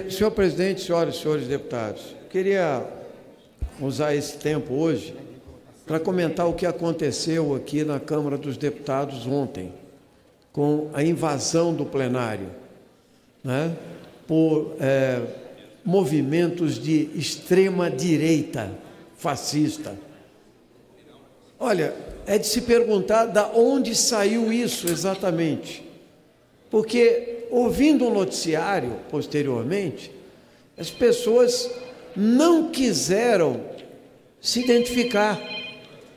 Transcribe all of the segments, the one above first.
Senhor presidente, senhoras e senhores deputados, queria usar esse tempo hoje para comentar o que aconteceu aqui na Câmara dos Deputados ontem, com a invasão do plenário, né, por movimentos de extrema-direita fascista. Olha, é de se perguntar de onde saiu isso exatamente, porque, ouvindo o noticiário posteriormente, as pessoas não quiseram se identificar.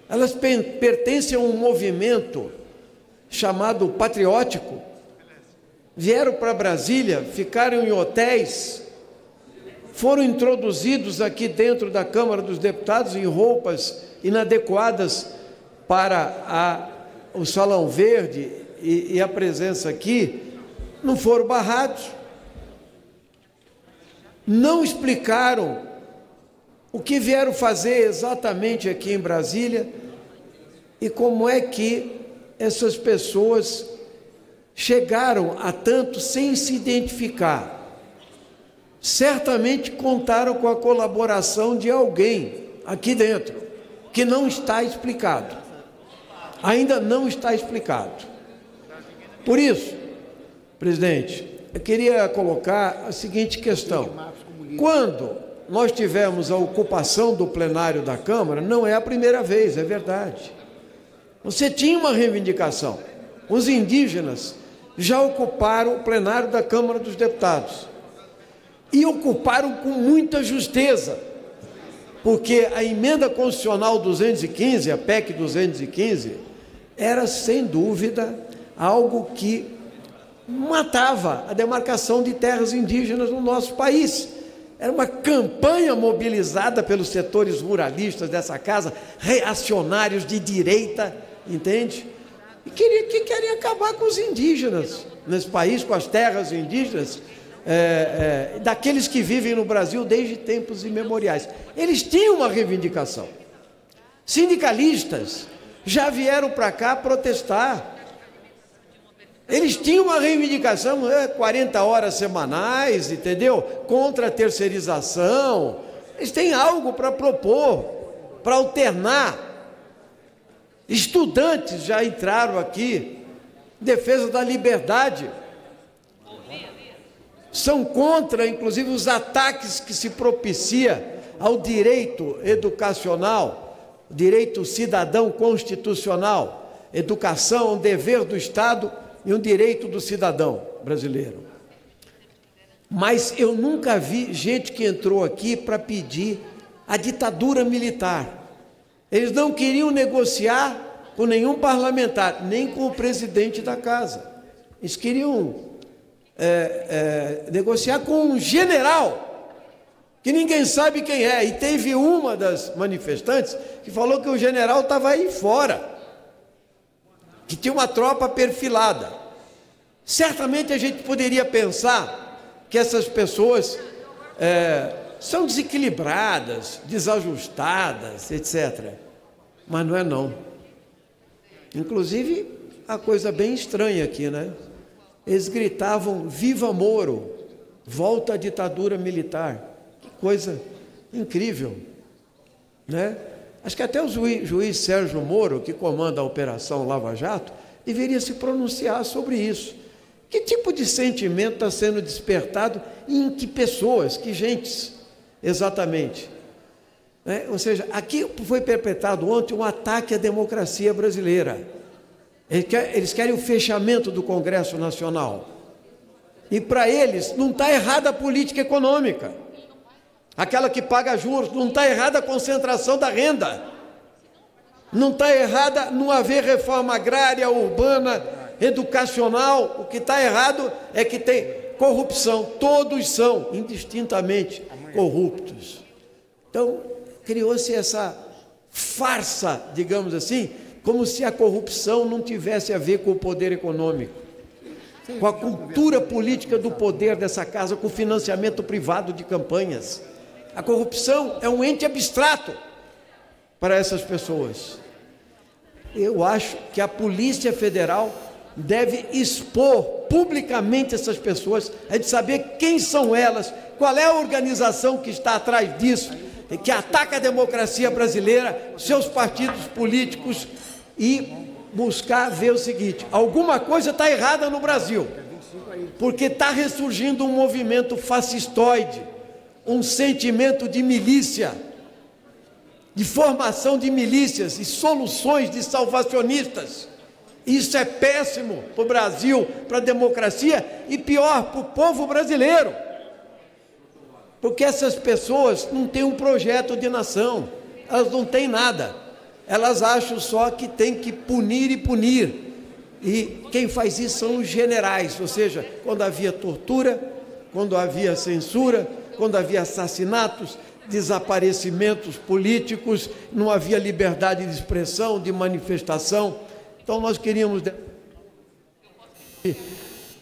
Elas pertencem a um movimento chamado patriótico, vieram para Brasília, ficaram em hotéis, foram introduzidos aqui dentro da Câmara dos Deputados em roupas inadequadas para o Salão Verde e a presença aqui, não foram barrados, não explicaram o que vieram fazer exatamente aqui em Brasília e como é que essas pessoas chegaram a tanto sem se identificar. Certamente contaram com a colaboração de alguém aqui dentro, que não está explicado. Ainda não está explicado. Por isso, presidente, eu queria colocar a seguinte questão. Quando nós tivemos a ocupação do plenário da Câmara, não é a primeira vez, é verdade. Você tinha uma reivindicação. Os indígenas já ocuparam o plenário da Câmara dos Deputados. E ocuparam com muita justeza, porque a emenda constitucional 215, a PEC 215, era, sem dúvida, algo que matava a demarcação de terras indígenas no nosso país. Era uma campanha mobilizada pelos setores ruralistas dessa casa, reacionários de direita, entende? E que querem acabar com os indígenas nesse país, com as terras indígenas, daqueles que vivem no Brasil desde tempos imemoriais. Eles tinham uma reivindicação. Sindicalistas já vieram para cá protestar. Eles tinham uma reivindicação, 40 horas semanais, entendeu? Contra a terceirização. Eles têm algo para propor, para alternar. Estudantes já entraram aqui, em defesa da liberdade. São contra, inclusive, os ataques que se propicia ao direito educacional, direito cidadão constitucional. Educação é um dever do Estado e um direito do cidadão brasileiro. Mas eu nunca vi gente que entrou aqui para pedir a ditadura militar. Eles não queriam negociar com nenhum parlamentar, nem com o presidente da casa. Eles queriam negociar com um general, que ninguém sabe quem é. E teve uma das manifestantes que falou que o general estava aí fora, que tinha uma tropa perfilada. Certamente a gente poderia pensar que essas pessoas são desequilibradas, desajustadas, etc. Mas não é não. Inclusive, a coisa bem estranha aqui, né? Eles gritavam, viva Moro, volta à ditadura militar. Que coisa incrível, né? Acho que até o juiz Sérgio Moro, que comanda a Operação Lava Jato, deveria se pronunciar sobre isso. Que tipo de sentimento está sendo despertado e em que pessoas, que gentes, exatamente? Ou seja, aqui foi perpetrado ontem um ataque à democracia brasileira. Eles querem o fechamento do Congresso Nacional. E para eles não está errada a política econômica. Aquela que paga juros, não está errada a concentração da renda. Não está errada não haver reforma agrária, urbana, educacional. O que está errado é que tem corrupção. Todos são indistintamente corruptos. Então, criou-se essa farsa, digamos assim, como se a corrupção não tivesse a ver com o poder econômico, com a cultura política do poder dessa casa, com o financiamento privado de campanhas. A corrupção é um ente abstrato para essas pessoas. Eu acho que a Polícia Federal deve expor publicamente essas pessoas, é de saber quem são elas, Qual é a organização que está atrás disso, que ataca a democracia brasileira, seus partidos políticos, e buscar ver o seguinte: alguma coisa está errada no Brasil, porque está ressurgindo um movimento fascistoide, um sentimento de milícia, de formação de milícias e soluções de salvacionistas. Isso é péssimo para o Brasil, para a democracia, e pior, para o povo brasileiro, porque essas pessoas não têm um projeto de nação, elas não têm nada, elas acham só que tem que punir e punir, e quem faz isso são os generais, ou seja, quando havia tortura, quando havia censura, quando havia assassinatos, desaparecimentos políticos, não havia liberdade de expressão, de manifestação. Então nós queríamos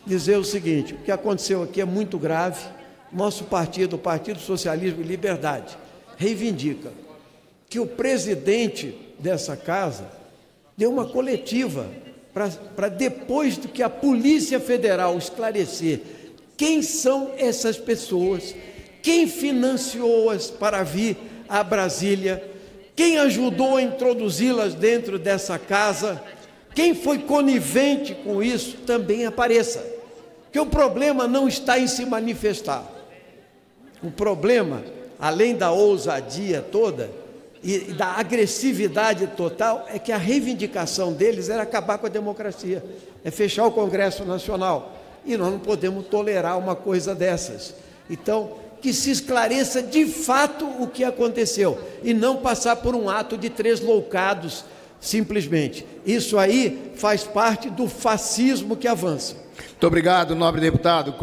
dizer o seguinte: o que aconteceu aqui é muito grave. Nosso partido, o Partido Socialismo e Liberdade, reivindica que o presidente dessa casa dê uma coletiva para depois do que a Polícia Federal esclarecer quem são essas pessoas, quem financiou-as para vir a Brasília, quem ajudou a introduzi-las dentro dessa casa, quem foi conivente com isso, também apareça. Porque o problema não está em se manifestar. O problema, além da ousadia toda e da agressividade total, é que a reivindicação deles era acabar com a democracia, é fechar o Congresso Nacional. E nós não podemos tolerar uma coisa dessas. Então, que se esclareça de fato o que aconteceu e não passar por um ato de tresloucados, simplesmente. Isso aí faz parte do fascismo que avança. Muito obrigado, nobre deputado.